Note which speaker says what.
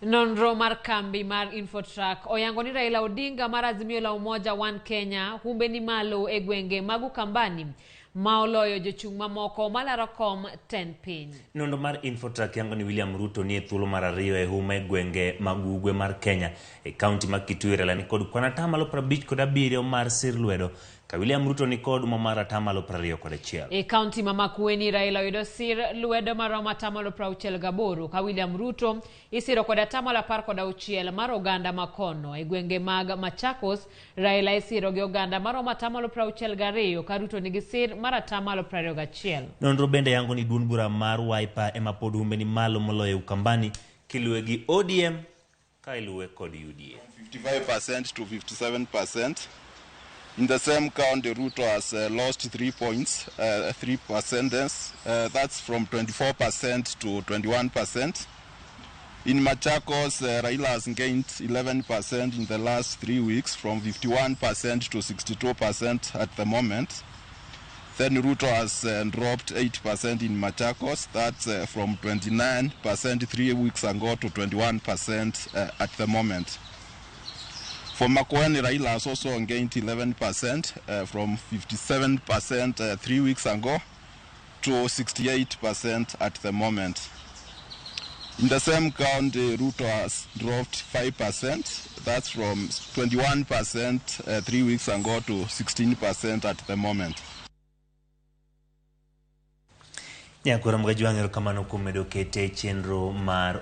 Speaker 1: Nonro mar kambi mar Infotrak oyango ni Raila Odinga mar Azimio la Umoja One Kenya humbe ni malo e gwenge mag Ukambani ma oloyo jochung' mamoko malaro kom 10 piny.
Speaker 2: Nonro mar Infotrak yango ni William Ruto ni thuolo mar ariyo e huma e gwenge mag ugwe mar Kenya e kaunti mag Kitui. Raila ni kod kwan atamalo 57 mar sir lwedo ka William Ruto ni kod mar atamalo 21.
Speaker 1: E kaunti ma Makueni Raila yudo sir lwedo mar atamalo 68 ka William Ruto isiro kod atamalo 16 mar oganda makono. E gwenge mag Machakos Raila isiro gi oganda mar atamalo 62 ka Ruto nigi sir mar atamalo 21.
Speaker 2: Nonro bende yango ni duond bura mar Wiper ema pod humbe ni malo moloyo Ukambani kiluwe gi ODM ka iluwe kod UDA.
Speaker 3: 55% to 57%. In the same count, Ruto has lost 3 points, 3%. That's from 24% to 21%. In Machakos, Raila has gained 11% in the last 3 weeks, from 51% to 62% at the moment. Then Ruto has dropped 8% in Machakos. That's from 29% 3 weeks ago to 21% at the moment. For Makueni, Raila has also gained 11% from 57% 3 weeks ago to 68% at the moment. In the same count, Ruto has dropped 5%. That's from 21% 3 weeks ago to 16% at the moment.
Speaker 2: Nyakura mga juangero kamano kumedo kete chenro mar